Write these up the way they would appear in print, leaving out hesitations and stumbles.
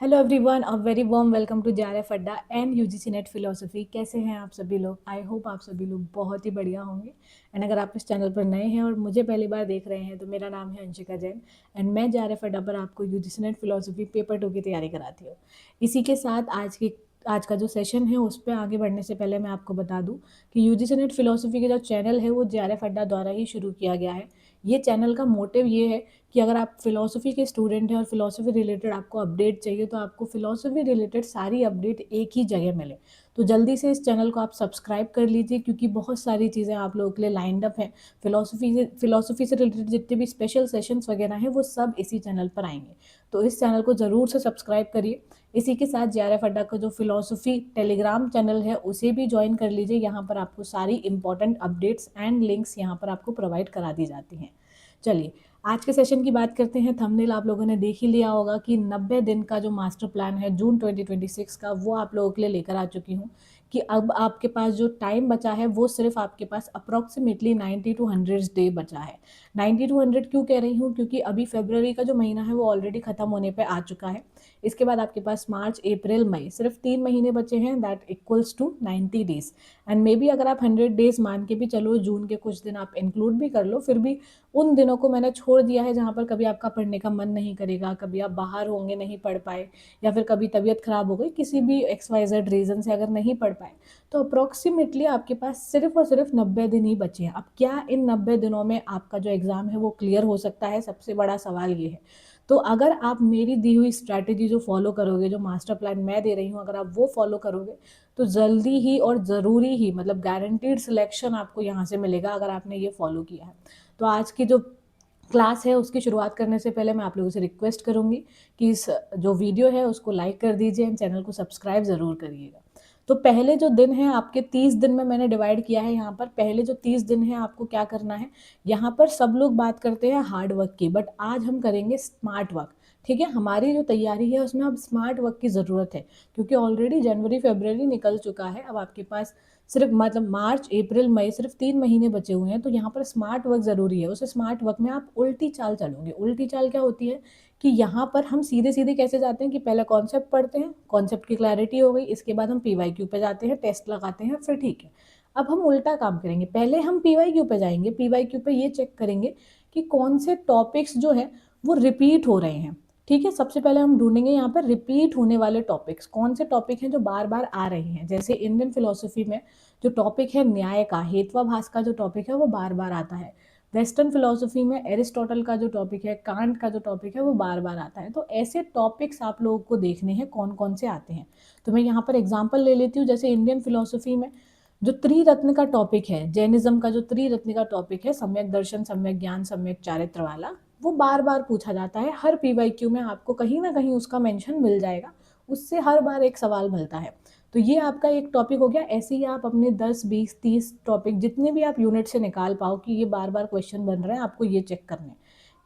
Hello everyone, a very warm welcome to JRF Adda and UGC NET philosophy. कैसे हैं आप सभी लोग? आई होप आप सभी लोग बहुत ही बढ़िया होंगे। एंड अगर आप इस चैनल पर नए हैं और मुझे पहली बार देख रहे हैं तो मेरा नाम है अंशिका जैन एंड मैं जेआरएफ अड्डा पर आपको यूजीसी नेट फिलोसफी पेपर 2 की तैयारी कराती हूँ। इसी के साथ आज का जो सेशन है उस पर आगे बढ़ने से पहले मैं आपको बता दूं कि यूजीसी नेट फिलोसफी का जो चैनल है वो जेआरएफ अड्डा द्वारा ही शुरू किया गया है। ये चैनल का मोटिव ये है कि अगर आप फिलोसफी के स्टूडेंट हैं और फिलोसफी रिलेटेड आपको अपडेट चाहिए तो आपको फिलोसफी रिलेटेड सारी अपडेट एक ही जगह मिले। तो जल्दी से इस चैनल को आप सब्सक्राइब कर लीजिए क्योंकि बहुत सारी चीज़ें आप लोगों के लिए लाइंड अप हैं। फिलोसफी से रिलेटेड जितने भी स्पेशल सेशंस वगैरह हैं वो सब इसी चैनल पर आएंगे। तो इस चैनल को ज़रूर से सब्सक्राइब करिए। इसी के साथ जेआरएफ अड्डा का जो फिलोसफी टेलीग्राम चैनल है उसे भी ज्वाइन कर लीजिए। यहाँ पर आपको सारी इंपॉर्टेंट अपडेट्स एंड लिंक्स यहाँ पर आपको प्रोवाइड करा दी जाती हैं। चलिए आज के सेशन की बात करते हैं। थंबनेल आप लोगों ने देख ही लिया होगा कि 90 दिन का जो मास्टर प्लान है जून 2026 का वो आप लोगों के लिए लेकर आ चुकी हूँ कि अब आपके पास जो टाइम बचा है वो सिर्फ आपके पास अप्रॉक्सीमेटली 90 टू 100 डे बचा है। 90 टू 100 क्यों कह रही हूँ? क्योंकि अभी फरवरी का जो महीना है वो ऑलरेडी खत्म होने पे आ चुका है। इसके बाद आपके पास मार्च अप्रैल मई सिर्फ 3 महीने बचे हैं, that equals to 90 days. And maybe अगर आप 100 डेज मान के भी चलो, जून के कुछ दिन आप इंक्लूड भी कर लो, फिर भी उन दिनों को मैंने छोड़ दिया है जहाँ पर कभी आपका पढ़ने का मन नहीं करेगा, कभी आप बाहर होंगे नहीं पढ़ पाए, या फिर कभी तबीयत खराब हो गई, किसी भी XYZ रीज़न से अगर नहीं पढ़ पाए, तो अप्रॉक्सीमेटली आपके पास सिर्फ और सिर्फ 90 दिन ही बचे हैं। अब क्या इन 90 दिनों में आपका जो एग्ज़ाम है वो क्लियर हो सकता है? सबसे बड़ा सवाल ये है। तो अगर आप मेरी दी हुई स्ट्रैटेजी जो फॉलो करोगे, जो मास्टर प्लान मैं दे रही हूँ, अगर आप वो फॉलो करोगे तो जल्दी ही और ज़रूरी ही, मतलब गारंटीड सिलेक्शन आपको यहाँ से मिलेगा अगर आपने ये फॉलो किया है। तो आज की जो क्लास है उसकी शुरुआत करने से पहले मैं आप लोगों से रिक्वेस्ट करूंगी कि इस जो वीडियो है उसको लाइक कर दीजिए एंड चैनल को सब्सक्राइब ज़रूर करिएगा। तो पहले जो दिन है आपके 30 दिन में मैंने डिवाइड किया है। यहाँ पर पहले जो 30 दिन है आपको क्या करना है? यहाँ पर सब लोग बात करते हैं हार्ड वर्क की, बट आज हम करेंगे स्मार्ट वर्क। ठीक है, हमारी जो तैयारी है उसमें अब स्मार्ट वर्क की ज़रूरत है क्योंकि ऑलरेडी जनवरी फरवरी निकल चुका है। अब आपके पास सिर्फ मतलब मार्च अप्रैल मई सिर्फ 3 महीने बचे हुए हैं। तो यहाँ पर स्मार्ट वर्क ज़रूरी है। उस स्मार्ट वर्क में आप उल्टी चाल चलोगे। उल्टी चाल क्या होती है कि यहाँ पर हम सीधे सीधे कैसे जाते हैं कि पहले कॉन्सेप्ट पढ़ते हैं, कॉन्सेप्ट की क्लैरिटी हो गई, इसके बाद हम PYQ पे जाते हैं, टेस्ट लगाते हैं, फिर ठीक है। अब हम उल्टा काम करेंगे, पहले हम PYQ पे जाएंगे। PYQ पे ये चेक करेंगे कि कौन से टॉपिक्स जो है वो रिपीट हो रहे हैं। ठीक है, सबसे पहले हम ढूंढेंगे यहाँ पर रिपीट होने वाले टॉपिक्स, कौन से टॉपिक हैं जो बार बार आ रहे हैं। जैसे इंडियन फिलोसफी में जो टॉपिक है न्याय का, हेत्वाभास का जो टॉपिक है वो बार बार आता है। वेस्टर्न फिलोसफी में एरिस्टोटल का जो टॉपिक है, कांट का जो टॉपिक है वो बार बार आता है। तो ऐसे टॉपिक्स आप लोगों को देखने हैं कौन कौन से आते हैं। तो मैं यहाँ पर एग्जाम्पल ले लेती हूँ। जैसे इंडियन फिलोसफी में जो त्रिरत्न का टॉपिक है, जैनिज्म का जो त्रिरत्न का टॉपिक है, सम्यक दर्शन, सम्यक ज्ञान, सम्यक चारित्र वाला, वो बार बार पूछा जाता है। हर PYQ में आपको कहीं ना कहीं उसका मेंशन मिल जाएगा, उससे हर बार एक सवाल मिलता है। तो ये आपका एक टॉपिक हो गया। ऐसे ही आप अपने 10 20 30 टॉपिक जितने भी आप यूनिट से निकाल पाओ कि ये बार बार क्वेश्चन बन रहे हैं, आपको ये चेक करने हैं।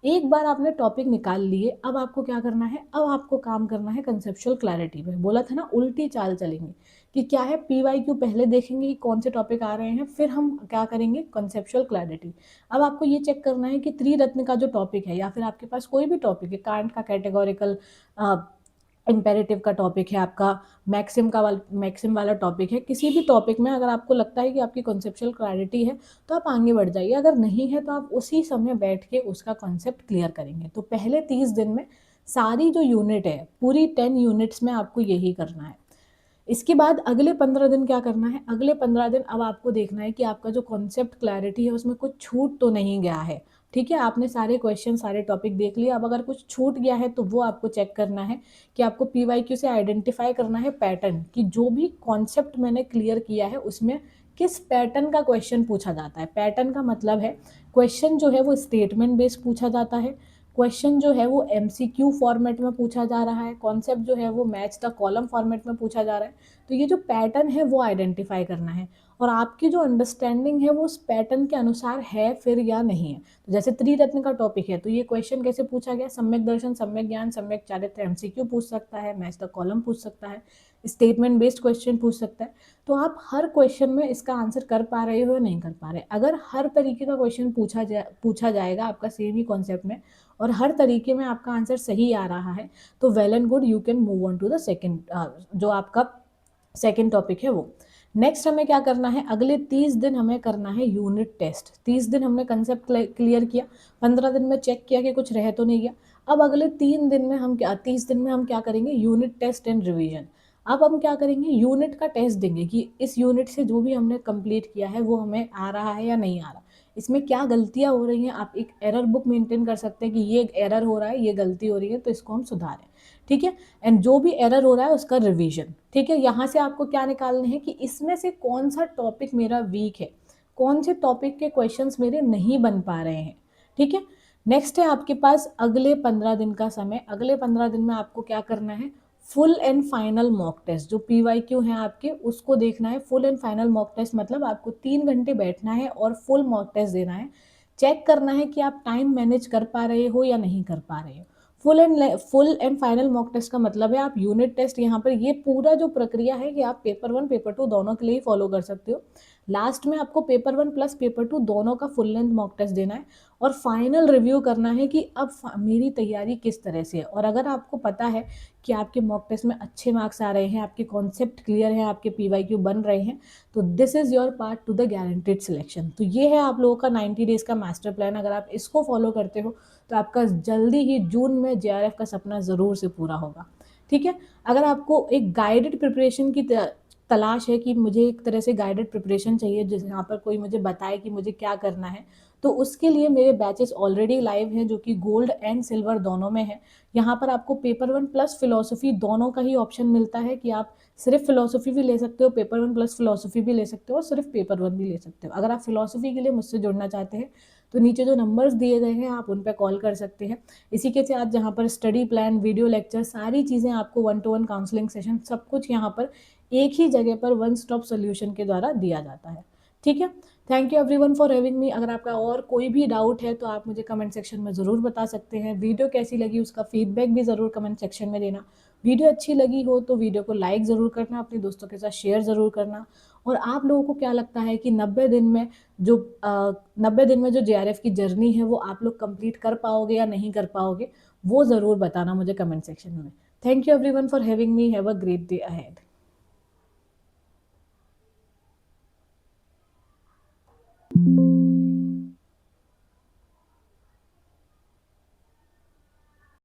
एक बार आपने टॉपिक निकाल लिए, अब आपको क्या करना है? अब आपको काम करना है कंसेप्चुअल क्लैरिटी पे। बोला था ना उल्टी चाल चलेंगे कि क्या है, PYQ पहले देखेंगे कि कौन से टॉपिक आ रहे हैं, फिर हम क्या करेंगे, कंसेप्चुअल क्लैरिटी। अब आपको ये चेक करना है कि त्रिरत्न का जो टॉपिक है या फिर आपके पास कोई भी टॉपिक है, कांट का कैटेगोरिकल इम्पेरेटिव का टॉपिक है, आपका मैक्सिम वाला टॉपिक है, किसी भी टॉपिक में अगर आपको लगता है कि आपकी कॉन्सेप्चुअल क्लैरिटी है तो आप आगे बढ़ जाइए। अगर नहीं है तो आप उसी समय बैठ के उसका कॉन्सेप्ट क्लियर करेंगे। तो पहले 30 दिन में सारी जो यूनिट है, पूरी 10 यूनिट्स में आपको यही करना है। इसके बाद अगले 15 दिन क्या करना है? अगले 15 दिन अब आपको देखना है कि आपका जो कॉन्सेप्ट क्लैरिटी है उसमें कुछ छूट तो नहीं गया है। ठीक है, आपने सारे क्वेश्चन सारे टॉपिक देख लिए। अब अगर कुछ छूट गया है तो वो आपको चेक करना है कि आपको PYQ से आइडेंटिफाई करना है पैटर्न, कि जो भी कॉन्सेप्ट मैंने क्लियर किया है उसमें किस पैटर्न का क्वेश्चन पूछा जाता है। पैटर्न का मतलब है क्वेश्चन जो है वो स्टेटमेंट बेस्ड पूछा जाता है, क्वेश्चन जो है वो MCQ फॉर्मेट में पूछा जा रहा है, कॉन्सेप्ट जो है वो मैच द कॉलम फॉर्मेट में पूछा जा रहा है। तो ये जो पैटर्न है वो आइडेंटिफाई करना है और आपकी जो अंडरस्टैंडिंग है वो उस पैटर्न के अनुसार है फिर या नहीं है। तो जैसे त्रिरत्न का टॉपिक है तो ये क्वेश्चन कैसे पूछा गया, सम्यक दर्शन, सम्यक ज्ञान, सम्यक चारित्र, एमसीक्यू पूछ सकता है, मैच द कॉलम पूछ सकता है, स्टेटमेंट बेस्ड क्वेश्चन पूछ सकता है। तो आप हर क्वेश्चन में इसका आंसर कर पा रहे हो या नहीं कर पा रहे। अगर हर तरीके का क्वेश्चन पूछा जाएगा आपका सेम ही कॉन्सेप्ट में और हर तरीके में आपका आंसर सही आ रहा है तो well and good, you can move on to the second, जो आपका सेकेंड टॉपिक है वो। नेक्स्ट हमें क्या करना है, अगले 30 दिन हमें करना है यूनिट टेस्ट। 30 दिन हमने कंसेप्ट क्लियर किया, 15 दिन में चेक किया कि कुछ रह तो नहीं गया। अब अगले 30 दिन में हम क्या करेंगे, यूनिट टेस्ट एंड रिवीजन। अब हम क्या करेंगे, यूनिट का टेस्ट देंगे कि इस यूनिट से जो भी हमने कंप्लीट किया है वो हमें आ रहा है या नहीं आ रहा, इसमें क्या गलतियां हो रही हैं। आप एक एरर बुक मेंटेन कर सकते हैं कि ये एरर हो रहा है, ये गलती हो रही है, तो इसको हम सुधारें, ठीक है। एंड जो भी एरर हो रहा है उसका रिवीजन, ठीक है। यहाँ से आपको क्या निकालने हैं कि इसमें से कौन सा टॉपिक मेरा वीक है, कौन से टॉपिक के क्वेश्चंस मेरे नहीं बन पा रहे हैं, ठीक है। नेक्स्ट है आपके पास अगले 15 दिन का समय। अगले 15 दिन में आपको क्या करना है, full and final mock test, जो PYQ है आपके उसको देखना है। Full and final mock test मतलब आपको 3 घंटे बैठना है और फुल मॉक टेस्ट देना है। चेक करना है कि आप टाइम मैनेज कर पा रहे हो या नहीं कर पा रहे हो। Full and final mock test का मतलब है आप यूनिट टेस्ट, यहाँ पर ये पूरा जो प्रक्रिया है कि आप पेपर 1 पेपर 2 दोनों के लिए फॉलो कर सकते हो। लास्ट में आपको पेपर 1 प्लस पेपर 2 दोनों का फुल लेंथ मॉक टेस्ट देना है और फाइनल रिव्यू करना है कि अब मेरी तैयारी किस तरह से है। और अगर आपको पता है कि आपके मॉक टेस्ट में अच्छे मार्क्स आ रहे हैं, आपके कॉन्सेप्ट क्लियर हैं, आपके PYQ बन रहे हैं, तो this is your part two the guaranteed selection. तो ये है आप लोगों का 90 डेज का मास्टर प्लान। अगर आप इसको फॉलो करते हो तो आपका जल्दी ही जून में JRF का सपना ज़रूर से पूरा होगा, ठीक है। अगर आपको एक गाइडेड प्रिपरेशन की तलाश है कि मुझे एक तरह से गाइडेड प्रिपरेशन चाहिए जिस यहाँ पर कोई मुझे बताए कि मुझे क्या करना है, तो उसके लिए मेरे बैचेस ऑलरेडी लाइव हैं जो कि गोल्ड एंड सिल्वर दोनों में है। यहाँ पर आपको पेपर 1 प्लस फिलोसफी दोनों का ही ऑप्शन मिलता है कि आप सिर्फ फिलोसफी भी ले सकते हो, पेपर 1 प्लस फिलोसफी भी ले सकते हो और सिर्फ पेपर 1 भी ले सकते हो। अगर आप फिलोसफी के लिए मुझसे जुड़ना चाहते हैं तो नीचे जो नंबर्स दिए गए हैं आप उन पर कॉल कर सकते हैं। इसी के साथ जहाँ पर स्टडी प्लान, वीडियो लेक्चर, सारी चीज़ें आपको 1-to-1 काउंसलिंग सेशन, सब कुछ यहाँ पर एक ही जगह पर वन स्टॉप सोल्यूशन के द्वारा दिया जाता है, ठीक है। Thank you everyone for having me. अगर आपका और कोई भी डाउट है तो आप मुझे कमेंट सेक्शन में ज़रूर बता सकते हैं। वीडियो कैसी लगी उसका फीडबैक भी ज़रूर कमेंट सेक्शन में देना। वीडियो अच्छी लगी हो तो वीडियो को लाइक ज़रूर करना, अपने दोस्तों के साथ शेयर ज़रूर करना। और आप लोगों को क्या लगता है कि 90 दिन में जो JRF की जर्नी है वो आप लोग कंप्लीट कर पाओगे या नहीं कर पाओगे, वो ज़रूर बताना मुझे कमेंट सेक्शन में। Thank you everyone for having me. Have a great day ahead.